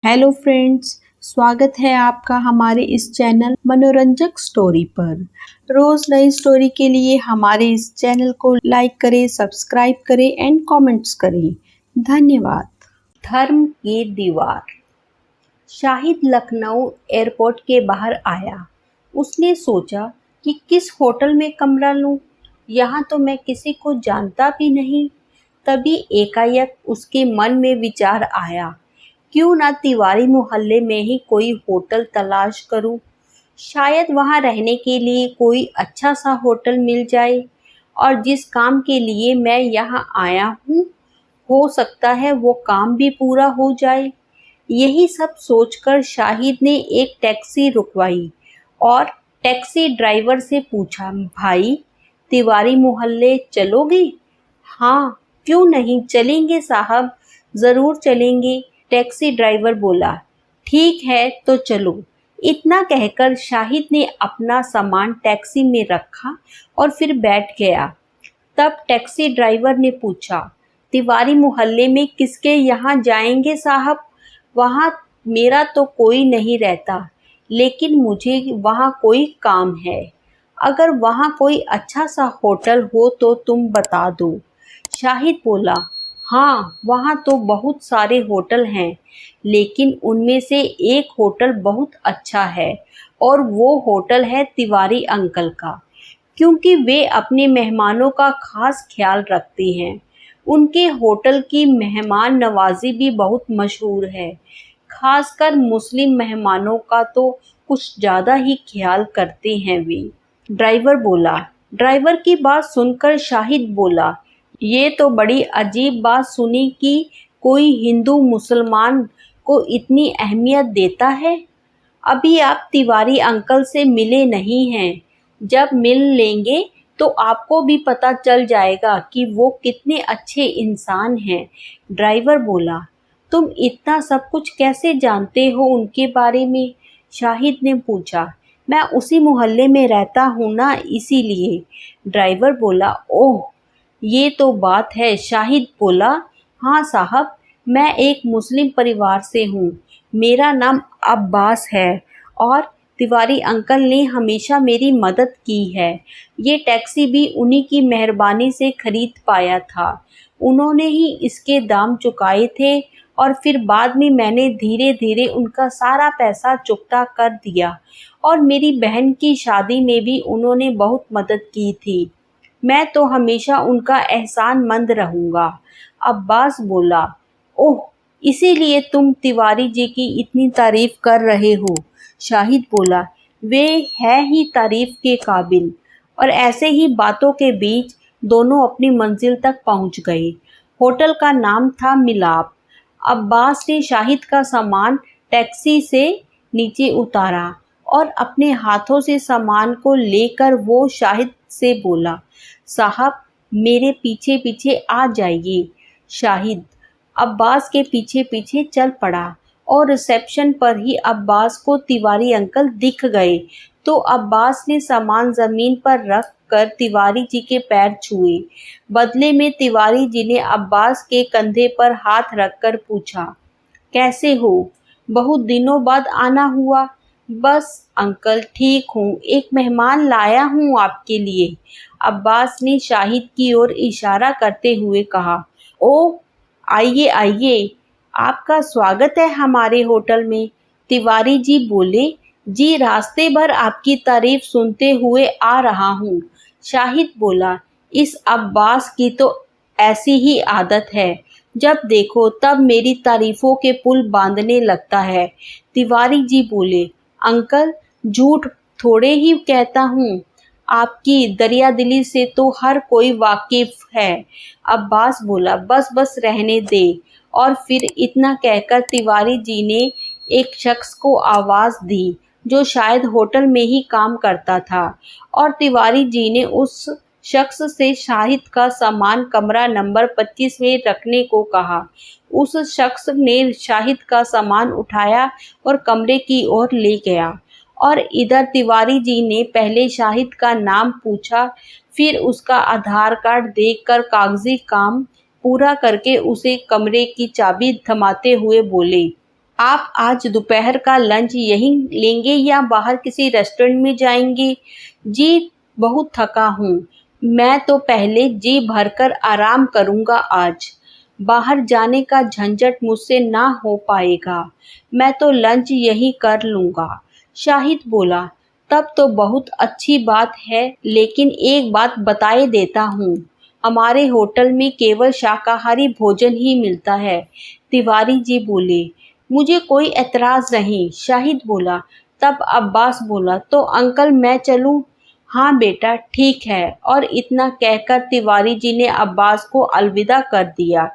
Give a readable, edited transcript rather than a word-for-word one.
Hello friends, स्वागत है आपका हमारे इस चैनल मनोरंजक स्टोरी पर। रोज नई स्टोरी के लिए हमारे इस चैनल को लाइक करें, सब्सक्राइब करें एंड कमेंट्स करें। धन्यवाद। धर्म की दीवार। शाहिद लखनऊ एयरपोर्ट के बाहर आया। उसने सोचा कि किस होटल में कमरा लूं। यहाँ तो मैं किसी को जानता भी नहीं। तभी एकाएक उसके मन में विचार आया, क्यों ना तिवारी मोहल्ले में ही कोई होटल तलाश करूं। शायद वहां रहने के लिए कोई अच्छा सा होटल मिल जाए और जिस काम के लिए मैं यहाँ आया हूँ हो सकता है वो काम भी पूरा हो जाए। यही सब सोचकर शाहिद ने एक टैक्सी रुकवाई और टैक्सी ड्राइवर से पूछा, भाई तिवारी मोहल्ले चलोगे? हाँ, क्यों नहीं, चलेंगे साहब, ज़रूर चलेंगे। टैक्सी ड्राइवर बोला, ठीक है तो चलो। इतना कहकर शाहिद ने अपना सामान टैक्सी में रखा और फिर बैठ गया। तब टैक्सी ड्राइवर ने पूछा, तिवारी मोहल्ले में किसके यहाँ जाएंगे साहब? वहाँ मेरा तो कोई नहीं रहता, लेकिन मुझे वहाँ कोई काम है। अगर वहाँ कोई अच्छा सा होटल हो तो तुम बता दो। शाहिद बोला, हाँ वहाँ तो बहुत सारे होटल हैं, लेकिन उनमें से एक होटल बहुत अच्छा है और वो होटल है तिवारी अंकल का, क्योंकि वे अपने मेहमानों का खास ख्याल रखते हैं। उनके होटल की मेहमान नवाजी भी बहुत मशहूर है। खासकर मुस्लिम मेहमानों का तो कुछ ज़्यादा ही ख्याल करते हैं वे। ड्राइवर बोला। ड्राइवर की बात सुनकर शाहिद बोला, ये तो बड़ी अजीब बात सुनी कि कोई हिंदू मुसलमान को इतनी अहमियत देता है। अभी आप तिवारी अंकल से मिले नहीं हैं। जब मिल लेंगे तो आपको भी पता चल जाएगा कि वो कितने अच्छे इंसान हैं। ड्राइवर बोला, तुम इतना सब कुछ कैसे जानते हो उनके बारे में? शाहिद ने पूछा, मैं उसी मोहल्ले में रहता हूँ ना, इसीलिए। ड्राइवर बोला, ओह ये तो बात है। शाहिद बोला, हाँ साहब, मैं एक मुस्लिम परिवार से हूँ। मेरा नाम अब्बास है और तिवारी अंकल ने हमेशा मेरी मदद की है। ये टैक्सी भी उन्हीं की मेहरबानी से खरीद पाया था। उन्होंने ही इसके दाम चुकाए थे और फिर बाद में मैंने धीरे धीरे उनका सारा पैसा चुकता कर दिया और मेरी बहन की शादी में भी उन्होंने बहुत मदद की थी। मैं तो हमेशा उनका एहसानमंद रहूँगा। अब्बास बोला, ओह इसीलिए तुम तिवारी जी की इतनी तारीफ कर रहे हो? शाहिद बोला, वे है ही तारीफ के काबिल। और ऐसे ही बातों के बीच दोनों अपनी मंजिल तक पहुंच गए। होटल का नाम था मिलाप। अब्बास ने शाहिद का सामान टैक्सी से नीचे उतारा और अपने हाथों से सामान को लेकर वो शाहिद से बोला, साहब मेरे पीछे पीछे आ जाइए। शाहिद अब्बास के पीछे पीछे चल पड़ा और रिसेप्शन पर ही अब्बास को तिवारी अंकल दिख गए तो अब्बास ने सामान ज़मीन पर रख कर तिवारी जी के पैर छुए। बदले में तिवारी जी ने अब्बास के कंधे पर हाथ रखकर पूछा, कैसे हो? बहुत दिनों बाद आना हुआ। बस अंकल ठीक हूँ, एक मेहमान लाया हूँ आपके लिए। अब्बास ने शाहिद की ओर इशारा करते हुए कहा। ओ आइए आइए, आपका स्वागत है हमारे होटल में। तिवारी जी बोले, जी रास्ते भर आपकी तारीफ सुनते हुए आ रहा हूँ। शाहिद बोला, इस अब्बास की तो ऐसी ही आदत है, जब देखो तब मेरी तारीफों के पुल बांधने लगता है। तिवारी जी बोले, अंकल झूठ थोड़े ही कहता हूँ, आपकी दरियादिली से तो हर कोई वाकिफ है। अब्बास बोला, बस बस रहने दे। और फिर इतना कहकर तिवारी जी ने एक शख्स को आवाज़ दी जो शायद होटल में ही काम करता था और तिवारी जी ने उस शख्स से शाहिद का सामान कमरा नंबर 25 में रखने को कहा। उस शख्स ने शाहिद का सामान उठाया और कमरे की ओर ले गया और इधर तिवारी जी ने पहले शाहिद का नाम पूछा, फिर उसका आधार कार्ड देखकर कागजी काम पूरा करके उसे कमरे की चाबी थमाते हुए बोले, आप आज दोपहर का लंच यहीं लेंगे या बाहर किसी रेस्टोरेंट में जाएंगे? जी, बहुत थका हूँ। मैं तो पहले जी भरकर आराम करूँगा आज। बाहर जाने का झंझट मुझसे ना हो पाएगा। मैं तो लंच यहीं कर लूँगा। शाहिद बोला, तब तो बहुत अच्छी बात है, लेकिन एक बात बताए देता हूँ। हमारे होटल में केवल शाकाहारी भोजन ही मिलता है। तिवारी जी बोले। मुझे कोई एतराज़ नहीं, शाहिद बोला। तब अब्बास बोला, तो अंकल मैं चलूँ? हाँ बेटा ठीक है। और इतना कहकर तिवारी जी ने अब्बास को अलविदा कर दिया।